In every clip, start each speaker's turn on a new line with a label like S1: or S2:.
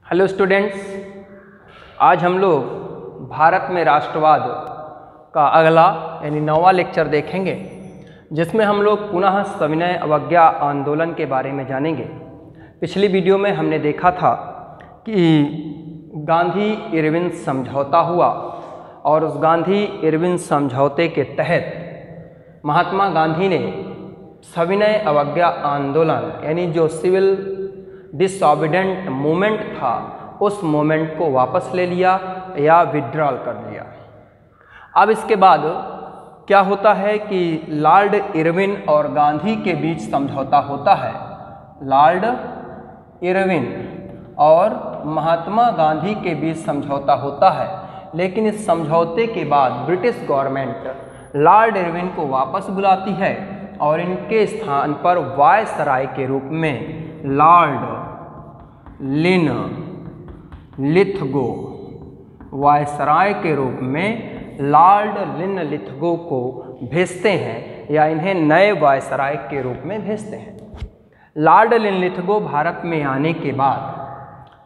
S1: Hello students, आज हम लोग भारत में राष्ट्रवाद का अगला यानी 9वां लेक्चर देखेंगे, जिसमें हम लोग पुनः सविनय अवज्ञा आंदोलन के बारे में जानेंगे। पिछली वीडियो में हमने देखा था कि गांधी इरविन समझौता हुआ और उस गांधी इरविन समझौते के तहत महात्मा गांधी ने सविनय अवज्ञा आंदोलन यानी जो सिविल डिसऑबिडेंट मूवमेंट था उस मूवमेंट को वापस ले लिया या विड्रॉल कर लिया। अब इसके बाद क्या होता है कि लॉर्ड इरविन और गांधी के बीच समझौता होता है। लॉर्ड इरविन और महात्मा गांधी के बीच समझौता होता है, लेकिन इस समझौते के बाद ब्रिटिश गवर्नमेंट लॉर्ड इरविन को वापस बुलाती है और इनके स्थान पर वायसराय के रूप में लॉर्ड लिन लिथगो वायसराय के रूप में लॉर्ड लिन लिथगो को भेजते हैं या इन्हें नए वायसराय के रूप में भेजते हैं। लॉर्ड लिन लिथगो भारत में आने के बाद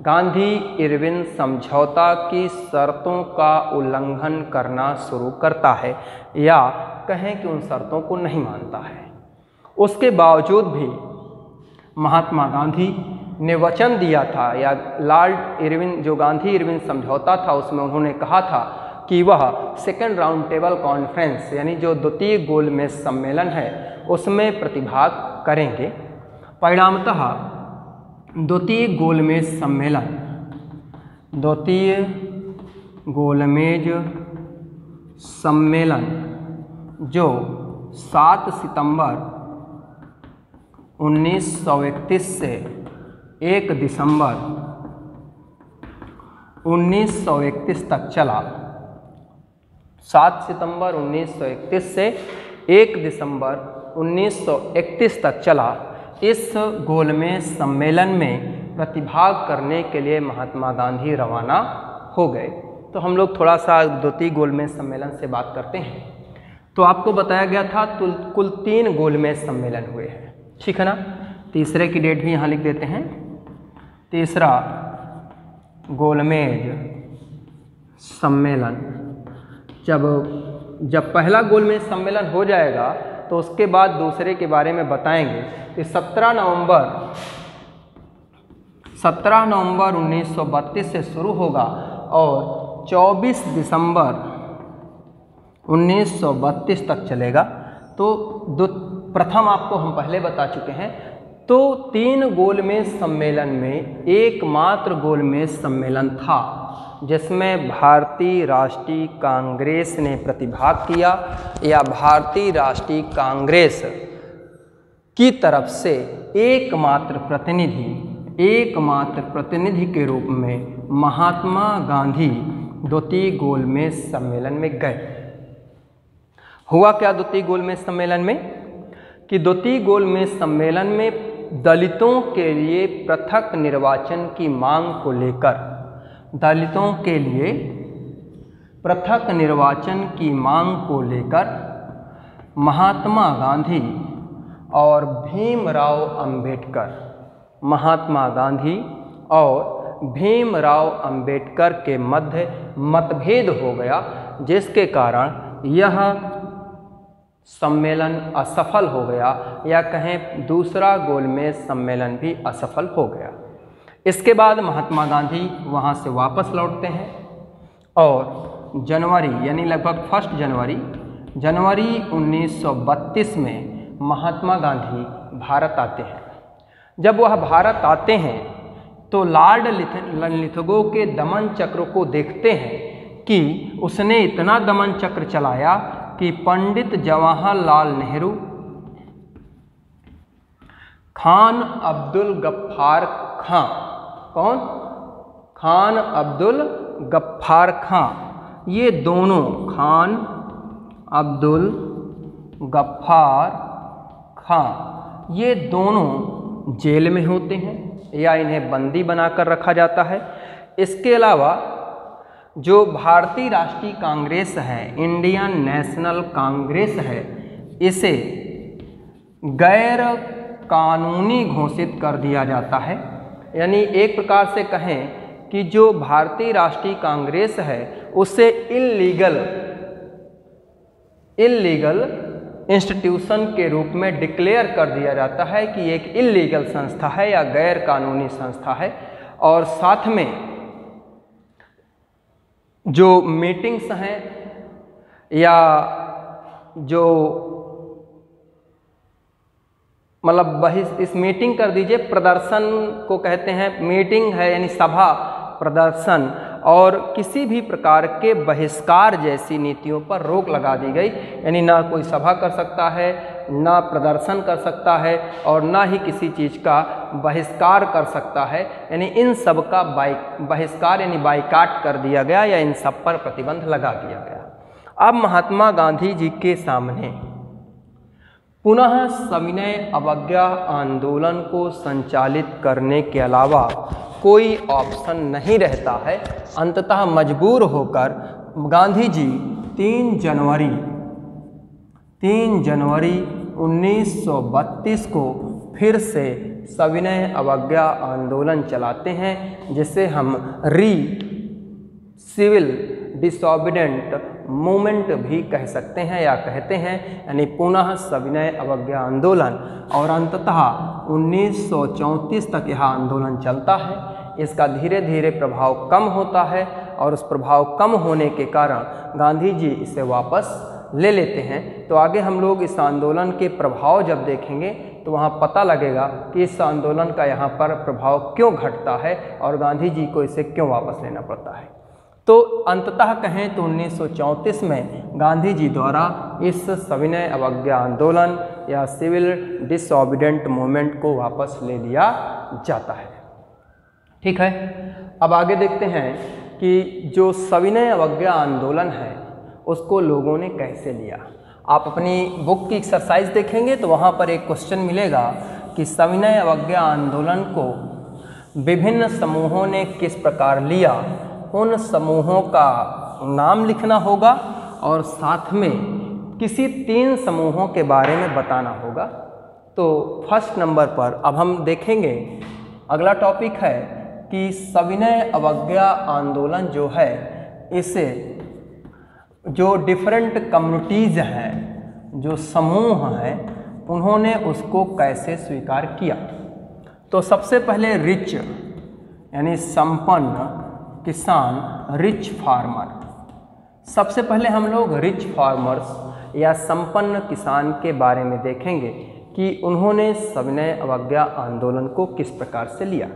S1: गांधी इरविन समझौता की शर्तों का उल्लंघन करना शुरू करता है या कहें कि उन शर्तों को नहीं मानता है। उसके बावजूद भी महात्मा गांधी ने वचन दिया था या लॉर्ड इरविन जो गांधी इरविन समझौता था उसमें उन्होंने कहा था कि वह सेकेंड राउंड टेबल कॉन्फ्रेंस यानी जो द्वितीय गोलमेज सम्मेलन है उसमें प्रतिभाग करेंगे। परिणामतः द्वितीय गोलमेज सम्मेलन जो 7 सितंबर 1931 से 1 दिसंबर 1931 तक चला। 7 सितंबर 1931 से 1 दिसंबर 1931 तक चला। इस गोलमेज सम्मेलन में प्रतिभाग करने के लिए महात्मा गांधी रवाना हो गए। तो हम लोग थोड़ा सा द्वितीय गोलमेज सम्मेलन से बात करते हैं। तो आपको बताया गया था कुल 3 गोलमेज सम्मेलन हुए हैं, ठीक है ना। तीसरे की डेट भी यहाँ लिख देते हैं। तीसरा गोलमेज सम्मेलन जब पहला गोलमेज सम्मेलन हो जाएगा तो उसके बाद दूसरे के बारे में बताएंगे कि 17 नवंबर 1932 से शुरू होगा और 24 दिसंबर 1932 तक चलेगा। तो प्रथम आपको हम पहले बता चुके हैं। तो 3 गोलमेज सम्मेलन में एकमात्र गोलमेज सम्मेलन था जिसमें भारतीय राष्ट्रीय कांग्रेस ने प्रतिभाग किया या भारतीय राष्ट्रीय कांग्रेस की तरफ से एकमात्र प्रतिनिधि के रूप में महात्मा गांधी द्वितीय गोलमेज सम्मेलन में गए। हुआ क्या द्वितीय गोलमेज सम्मेलन में कि द्वितीय गोलमेज सम्मेलन में दलितों के लिए पृथक निर्वाचन की मांग को लेकर महात्मा गांधी और भीमराव अंबेडकर के मध्य मतभेद हो गया, जिसके कारण यह सम्मेलन असफल हो गया या कहें दूसरा गोलमेज सम्मेलन भी असफल हो गया। इसके बाद महात्मा गांधी वहां से वापस लौटते हैं और जनवरी यानी लगभग 1 जनवरी 1932 में महात्मा गांधी भारत आते हैं। जब वह भारत आते हैं तो लॉर्ड लिथगो के दमन चक्र को देखते हैं कि उसने इतना दमन चक्र चलाया कि पंडित जवाहरलाल नेहरू, खान अब्दुल गफ्फार खां, खान अब्दुल गफ्फार खां, ये दोनों खान अब्दुल गफ्फार खां ये दोनों जेल में होते हैं या इन्हें बंदी बनाकर रखा जाता है। इसके अलावा जो भारतीय राष्ट्रीय कांग्रेस है, इंडियन नेशनल कांग्रेस है, इसे गैर कानूनी घोषित कर दिया जाता है। यानी एक प्रकार से कहें कि जो भारतीय राष्ट्रीय कांग्रेस है उसे इल्लीगल इंस्टीट्यूशन के रूप में डिक्लेयर कर दिया जाता है कि एक इल्लीगल संस्था है या गैर कानूनी संस्था है। और साथ में जो मीटिंग्स हैं या जो मतलब इस मीटिंग कर दीजिए, प्रदर्शन को कहते हैं, मीटिंग है यानी सभा, प्रदर्शन और किसी भी प्रकार के बहिष्कार जैसी नीतियों पर रोक लगा दी गई। यानी ना कोई सभा कर सकता है, ना प्रदर्शन कर सकता है और ना ही किसी चीज़ का बहिष्कार कर सकता है। यानी इन सब का बहिष्कार यानी बाइकाट कर दिया गया या इन सब पर प्रतिबंध लगा दिया गया। अब महात्मा गांधी जी के सामने पुनः सविनय अवज्ञा आंदोलन को संचालित करने के अलावा कोई ऑप्शन नहीं रहता है। अंततः मजबूर होकर गांधी जी 3 जनवरी 1932 को फिर से सविनय अवज्ञा आंदोलन चलाते हैं, जिसे हम सिविल डिसोबीडेंट मूवमेंट भी कह सकते हैं या कहते हैं। यानी पुनः सविनय अवज्ञा आंदोलन और अंततः 1934 तक यह आंदोलन चलता है। इसका धीरे धीरे प्रभाव कम होता है और उस प्रभाव कम होने के कारण गांधी जी इसे वापस ले लेते हैं। तो आगे हम लोग इस आंदोलन के प्रभाव जब देखेंगे तो वहाँ पता लगेगा कि इस आंदोलन का यहाँ पर प्रभाव क्यों घटता है और गांधी जी को इसे क्यों वापस लेना पड़ता है। तो अंततः कहें तो 1934 में गांधी जी द्वारा इस सविनय अवज्ञा आंदोलन या सिविल डिसोबीडेंट मूवमेंट को वापस ले लिया जाता है। ठीक है, अब आगे देखते हैं कि जो सविनय अवज्ञा आंदोलन है उसको लोगों ने कैसे लिया। आप अपनी बुक की एक्सरसाइज देखेंगे तो वहाँ पर एक क्वेश्चन मिलेगा कि सविनय अवज्ञा आंदोलन को विभिन्न समूहों ने किस प्रकार लिया। उन समूहों का नाम लिखना होगा और साथ में किसी 3 समूहों के बारे में बताना होगा। तो फर्स्ट नंबर पर अब हम देखेंगे, अगला टॉपिक है कि सविनय अवज्ञा आंदोलन जो है इसे जो डिफरेंट कम्युनिटीज़ हैं, जो समूह हैं, उन्होंने उसको कैसे स्वीकार किया। तो सबसे पहले रिच यानी संपन्न किसान, रिच फार्मर। सबसे पहले हम लोग रिच फार्मर्स या संपन्न किसान के बारे में देखेंगे कि उन्होंने सविनय अवज्ञा आंदोलन को किस प्रकार से लिया।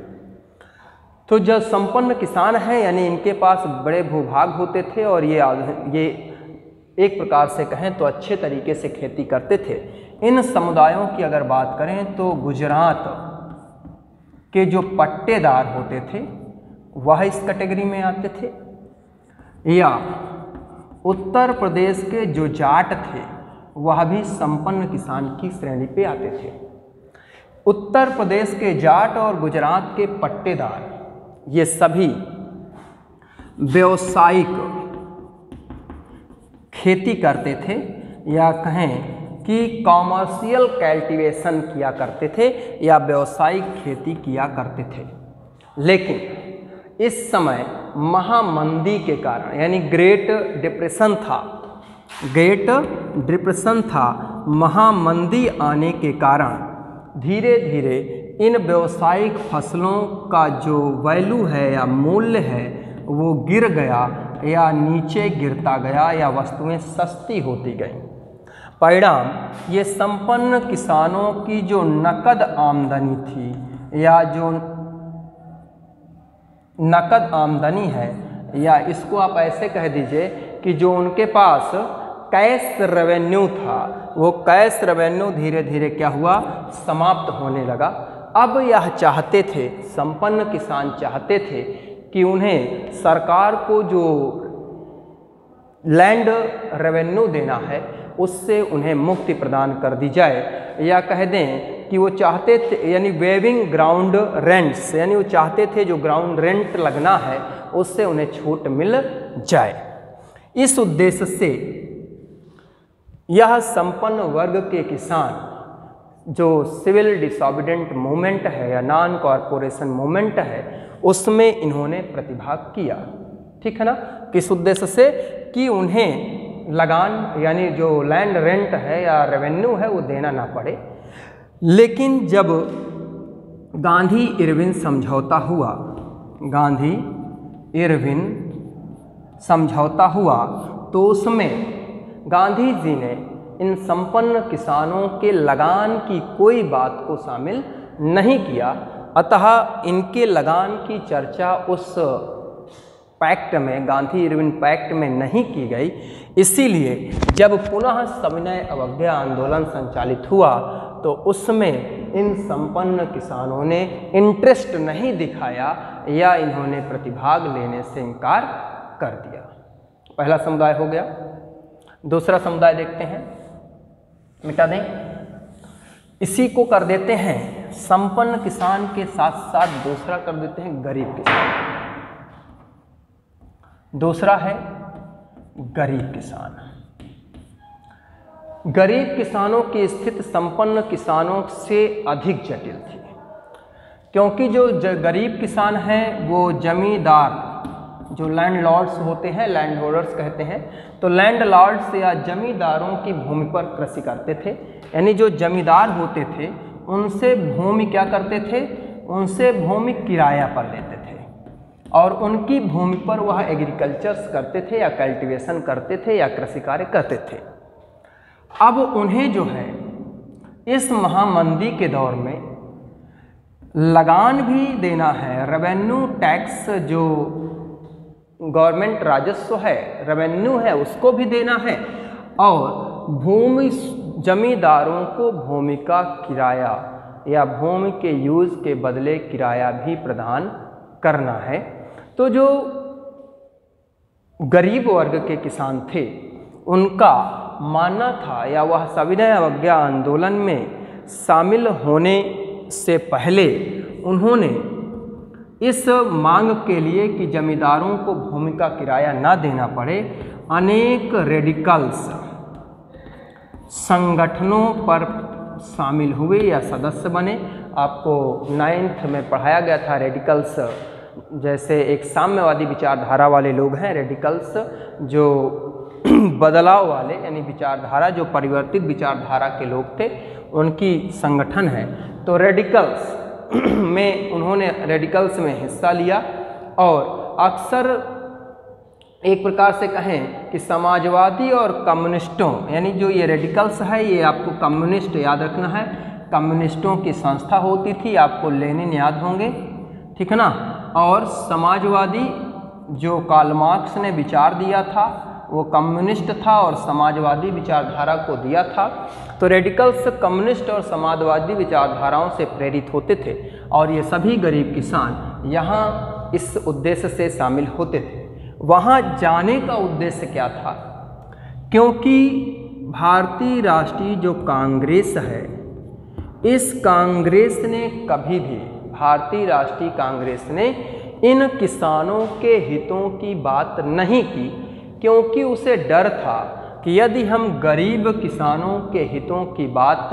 S1: तो जो संपन्न किसान हैं यानी इनके पास बड़े भूभाग होते थे और ये एक प्रकार से कहें तो अच्छे तरीके से खेती करते थे। इन समुदायों की अगर बात करें तो गुजरात के जो पट्टेदार होते थे वह इस कैटेगरी में आते थे, या उत्तर प्रदेश के जो जाट थे वह भी संपन्न किसान की श्रेणी पे आते थे। उत्तर प्रदेश के जाट और गुजरात के पट्टेदार ये सभी व्यावसायिक खेती करते थे या कहें कि कॉमर्शियल कल्टीवेशन किया करते थे या व्यावसायिक खेती किया करते थे। लेकिन इस समय महामंदी के कारण यानी ग्रेट डिप्रेशन था, महामंदी आने के कारण धीरे धीरे इन व्यावसायिक फसलों का जो वैल्यू है या मूल्य है वो गिर गया या नीचे गिरता गया या वस्तुएं सस्ती होती गईं। परिणाम ये संपन्न किसानों की जो नकद आमदनी थी या जो नकद आमदनी है, या इसको आप ऐसे कह दीजिए कि जो उनके पास कैश रेवेन्यू था वो कैश रेवेन्यू धीरे धीरे क्या हुआ, समाप्त होने लगा। अब यह चाहते थे, संपन्न किसान चाहते थे कि उन्हें सरकार को जो लैंड रेवेन्यू देना है उससे उन्हें मुक्ति प्रदान कर दी जाए, या कह दें कि वो चाहते थे यानी वेविंग ग्राउंड रेंट्स, यानी वो चाहते थे जो ग्राउंड रेंट लगना है उससे उन्हें छूट मिल जाए। इस उद्देश्य से यह संपन्न वर्ग के किसान जो सिविल डिसोबीडेंट मूवमेंट है या नॉन कॉरपोरेशन मूवमेंट है उसमें इन्होंने प्रतिभाग किया। ठीक है ना, किस उद्देश्य से कि उन्हें लगान यानी जो लैंड रेंट है या रेवेन्यू है वो देना ना पड़े। लेकिन जब गांधी इरविन समझौता हुआ, गांधी इरविन समझौता हुआ, तो उसमें गांधी जी ने इन संपन्न किसानों के लगान की कोई बात को शामिल नहीं किया। अतः इनके लगान की चर्चा उस पैक्ट में, गांधी इरविन पैक्ट में नहीं की गई। इसीलिए जब पुनः सविनय अवज्ञा आंदोलन संचालित हुआ तो उसमें इन संपन्न किसानों ने इंटरेस्ट नहीं दिखाया या इन्होंने प्रतिभाग लेने से इनकार कर दिया। पहला समुदाय हो गया। दूसरा समुदाय देखते हैं, मिटा दें, इसी को कर देते हैं संपन्न किसान के साथ साथ दूसरा कर देते हैं गरीब किसान। दूसरा है गरीब किसान। गरीब किसानों की स्थिति संपन्न किसानों से अधिक जटिल थी, क्योंकि जो गरीब किसान हैं वो जमींदार, जो लैंडलॉर्ड्स होते हैं, लैंड होल्डर्स कहते हैं, तो लैंडलॉर्ड्स या जमींदारों की भूमि पर कृषि करते थे। यानी जो जमींदार होते थे उनसे भूमि क्या करते थे, उनसे भूमि किराया पर लेते थे और उनकी भूमि पर वह एग्रीकल्चर्स करते थे या कल्टीवेशन करते थे या कृषि कार्य करते थे। अब उन्हें जो है इस महामंदी के दौर में लगान भी देना है, रेवेन्यू टैक्स जो गवर्नमेंट राजस्व है, रेवेन्यू है, उसको भी देना है और भूमि जमींदारों को भूमि का किराया या भूमि के यूज के बदले किराया भी प्रदान करना है। तो जो गरीब वर्ग के किसान थे उनका मानना था या वह सविनय अवज्ञा आंदोलन में शामिल होने से पहले उन्होंने इस मांग के लिए कि जमींदारों को भूमि का किराया ना देना पड़े, अनेक रेडिकल्स संगठनों पर शामिल हुए या सदस्य बने। आपको 9th में पढ़ाया गया था रेडिकल्स, जैसे एक साम्यवादी विचारधारा वाले लोग हैं रेडिकल्स, जो बदलाव वाले यानी विचारधारा, जो परिवर्तित विचारधारा के लोग थे, उनकी संगठन है। तो रेडिकल्स में उन्होंने रेडिकल्स में हिस्सा लिया और अक्सर एक प्रकार से कहें कि समाजवादी और कम्युनिस्टों, यानी जो ये रेडिकल्स है ये आपको कम्युनिस्ट याद रखना है, कम्युनिस्टों की संस्था होती थी, आपको लेनिन याद होंगे, ठीक है ना। और समाजवादी जो कार्ल मार्क्स ने विचार दिया था वो कम्युनिस्ट था और समाजवादी विचारधारा को दिया था। तो रेडिकल्स कम्युनिस्ट और समाजवादी विचारधाराओं से प्रेरित होते थे और ये सभी गरीब किसान यहाँ इस उद्देश्य से शामिल होते थे। वहाँ जाने का उद्देश्य क्या था, क्योंकि भारतीय राष्ट्रीय जो कांग्रेस है, इस कांग्रेस ने कभी भी, भारतीय राष्ट्रीय कांग्रेस ने इन किसानों के हितों की बात नहीं की, क्योंकि उसे डर था कि यदि हम गरीब किसानों के हितों की बात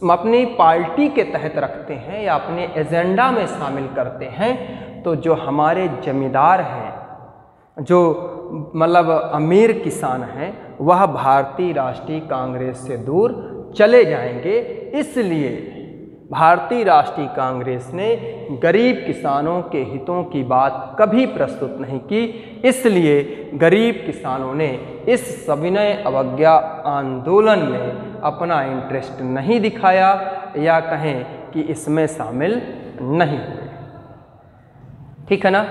S1: अपनी पार्टी के तहत रखते हैं या अपने एजेंडा में शामिल करते हैं, तो जो हमारे जमींदार हैं, जो मतलब अमीर किसान हैं, वह भारतीय राष्ट्रीय कांग्रेस से दूर चले जाएंगे। इसलिए भारतीय राष्ट्रीय कांग्रेस ने गरीब किसानों के हितों की बात कभी प्रस्तुत नहीं की। इसलिए गरीब किसानों ने इस सविनय अवज्ञा आंदोलन में अपना इंटरेस्ट नहीं दिखाया या कहें कि इसमें शामिल नहीं हुए। ठीक है ना।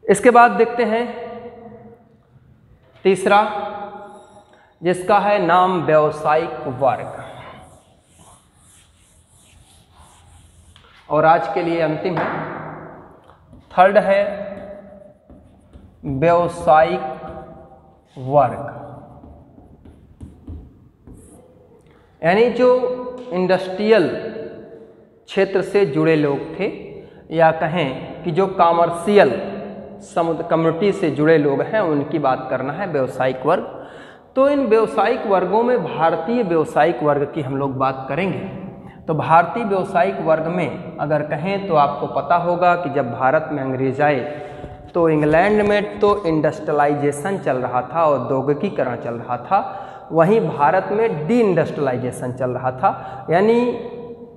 S1: इसके बाद देखते हैं तीसरा, जिसका है नाम व्यावसायिक वर्ग, और आज के लिए अंतिम है। थर्ड है व्यावसायिक वर्ग, यानी जो इंडस्ट्रियल क्षेत्र से जुड़े लोग थे या कहें कि जो कॉमर्शियल कम्युनिटी से जुड़े लोग हैं, उनकी बात करना है व्यावसायिक वर्ग। तो इन व्यावसायिक वर्गों में भारतीय व्यावसायिक वर्ग की हम लोग बात करेंगे। तो भारतीय व्यावसायिक वर्ग में अगर कहें तो आपको पता होगा कि जब भारत में अंग्रेज आए तो इंग्लैंड में तो इंडस्ट्रियलाइजेशन चल रहा था, औद्योगिकीकरण चल रहा था, वहीं भारत में डी इंडस्ट्रियलाइजेशन चल रहा था। यानी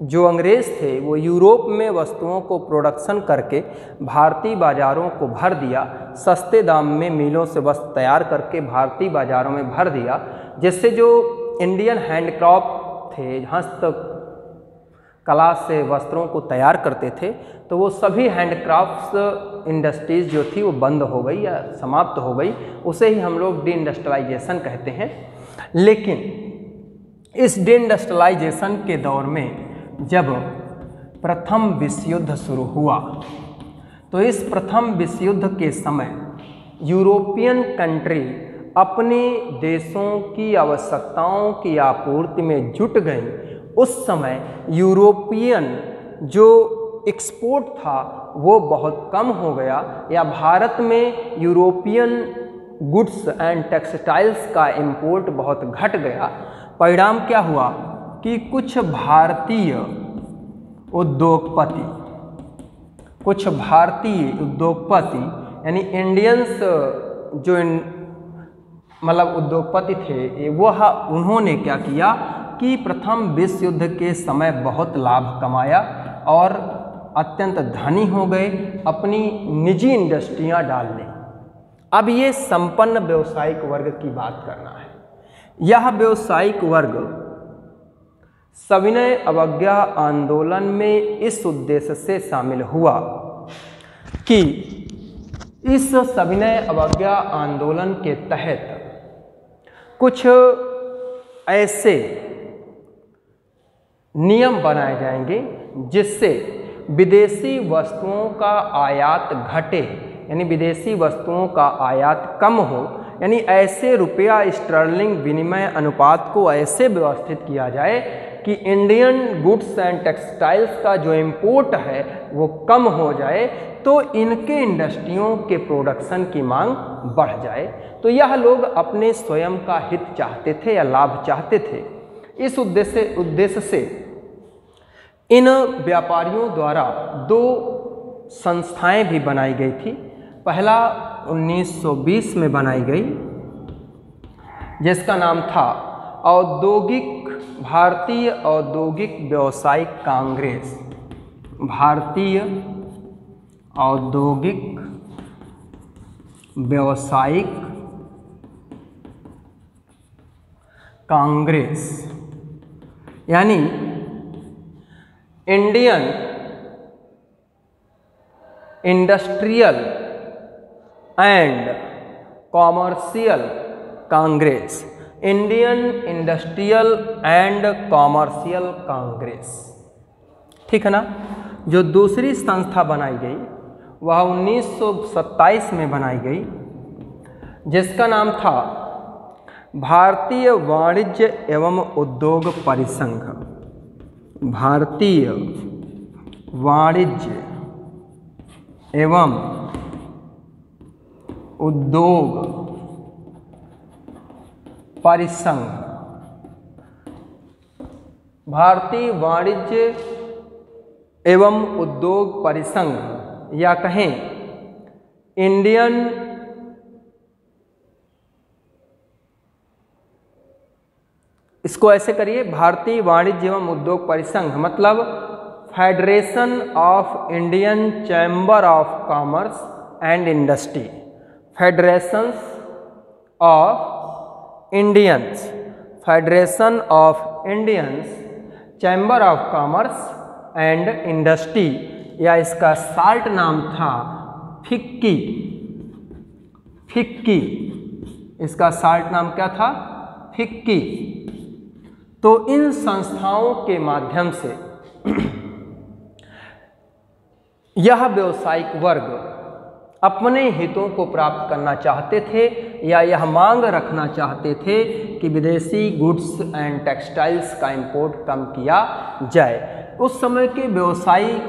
S1: जो अंग्रेज़ थे वो यूरोप में वस्तुओं को प्रोडक्शन करके भारतीय बाज़ारों को भर दिया, सस्ते दाम में मिलों से वस्त्र तैयार करके भारतीय बाज़ारों में भर दिया, जिससे जो इंडियन हैंडक्राफ्ट थे, हस्त कला से वस्त्रों को तैयार करते थे, तो वो सभी हैंडक्राफ्ट्स इंडस्ट्रीज़ जो थी वो बंद हो गई या समाप्त हो गई। उसे ही हम लोग डी इंडस्ट्रियलाइजेशन कहते हैं। लेकिन इस डी इंडस्ट्रियलाइजेशन के दौर में जब प्रथम विश्व युद्ध शुरू हुआ तो इस प्रथम विश्व युद्ध के समय यूरोपियन कंट्री अपने देशों की आवश्यकताओं की आपूर्ति में जुट गई। उस समय यूरोपियन जो एक्सपोर्ट था वो बहुत कम हो गया, या भारत में यूरोपियन गुड्स एंड टेक्सटाइल्स का इंपोर्ट बहुत घट गया। परिणाम क्या हुआ कि कुछ भारतीय उद्योगपति यानी इंडियंस जो मतलब उद्योगपति थे, वह उन्होंने क्या किया कि प्रथम विश्व युद्ध के समय बहुत लाभ कमाया और अत्यंत धनी हो गए, अपनी निजी इंडस्ट्रियां डालने। अब ये संपन्न व्यावसायिक वर्ग की बात करना है। यह व्यावसायिक वर्ग सविनय अवज्ञा आंदोलन में इस उद्देश्य से शामिल हुआ कि इस सविनय अवज्ञा आंदोलन के तहत कुछ ऐसे नियम बनाए जाएंगे जिससे विदेशी वस्तुओं का आयात घटे, यानी विदेशी वस्तुओं का आयात कम हो। यानी ऐसे रुपया स्टर्लिंग विनिमय अनुपात को ऐसे व्यवस्थित किया जाए कि इंडियन गुड्स एंड टेक्सटाइल्स का जो इंपोर्ट है वो कम हो जाए, तो इनके इंडस्ट्रियों के प्रोडक्शन की मांग बढ़ जाए। तो यह लोग अपने स्वयं का हित चाहते थे या लाभ चाहते थे। इस उद्देश्य से इन व्यापारियों द्वारा दो संस्थाएं भी बनाई गई थी। पहला 1920 में बनाई गई, जिसका नाम था भारतीय औद्योगिक व्यावसायिक कांग्रेस। भारतीय औद्योगिक व्यावसायिक कांग्रेस, यानी Indian industrial and commercial Congress. Indian industrial and commercial Congress, ठीक है ना। जो दूसरी संस्था बनाई गई वह 1927 में बनाई गई, जिसका नाम था भारतीय वाणिज्य एवं उद्योग परिसंघ। भारतीय वाणिज्य एवं उद्योग परिसंघ। भारतीय वाणिज्य एवं उद्योग परिसंघ, या कहें इंडियन इसको ऐसे करिए, भारतीय वाणिज्य एवं उद्योग परिसंघ मतलब federation of Indian chamber of commerce and industry. Federations of Indians, federation of Indians chamber of commerce and industry, या इसका शार्ट नाम था फिक्की। फिक्की, इसका शार्ट नाम क्या था? फिक्की। तो इन संस्थाओं के माध्यम से यह व्यावसायिक वर्ग अपने हितों को प्राप्त करना चाहते थे, या यह मांग रखना चाहते थे कि विदेशी गुड्स एंड टेक्सटाइल्स का इंपोर्ट कम किया जाए। उस समय के व्यवसायी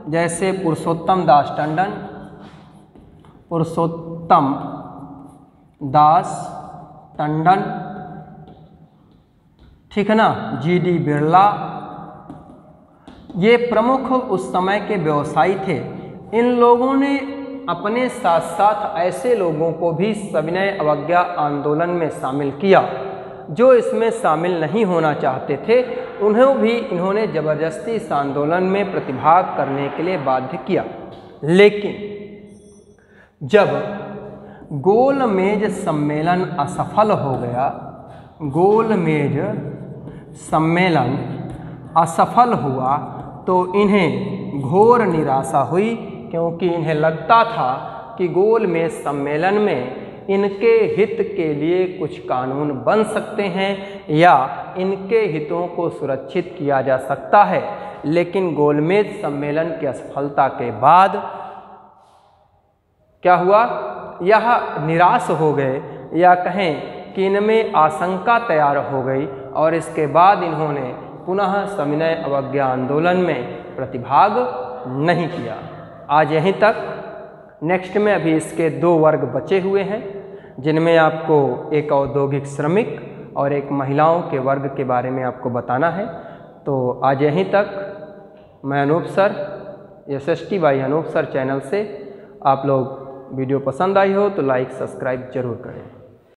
S1: जैसे पुरुषोत्तम दास टंडन, ठीक है ना, जीडी बिरला, ये प्रमुख उस समय के व्यवसायी थे। इन लोगों ने अपने साथ साथ ऐसे लोगों को भी सविनय अवज्ञा आंदोलन में शामिल किया जो इसमें शामिल नहीं होना चाहते थे। उन्हें भी इन्होंने ज़बरदस्ती इस आंदोलन में प्रतिभाग करने के लिए बाध्य किया। लेकिन जब गोलमेज सम्मेलन असफल हो गया, गोलमेज सम्मेलन असफल हुआ, तो इन्हें घोर निराशा हुई, क्योंकि इन्हें लगता था कि गोलमेज सम्मेलन में इनके हित के लिए कुछ कानून बन सकते हैं या इनके हितों को सुरक्षित किया जा सकता है। लेकिन गोलमेज सम्मेलन की असफलता के बाद क्या हुआ, यह निराश हो गए या कहें कि इनमें आशंका तैयार हो गई और इसके बाद इन्होंने पुनः सविनय अवज्ञा आंदोलन में प्रतिभाग नहीं किया। आज यहीं तक। नेक्स्ट में अभी इसके 2 वर्ग बचे हुए हैं, जिनमें आपको एक औद्योगिक श्रमिक और एक महिलाओं के वर्ग के बारे में आपको बताना है। तो आज यहीं तक। मैं Anup sir, SST by Anup sir channel से। आप लोग वीडियो पसंद आई हो तो लाइक सब्सक्राइब जरूर करें।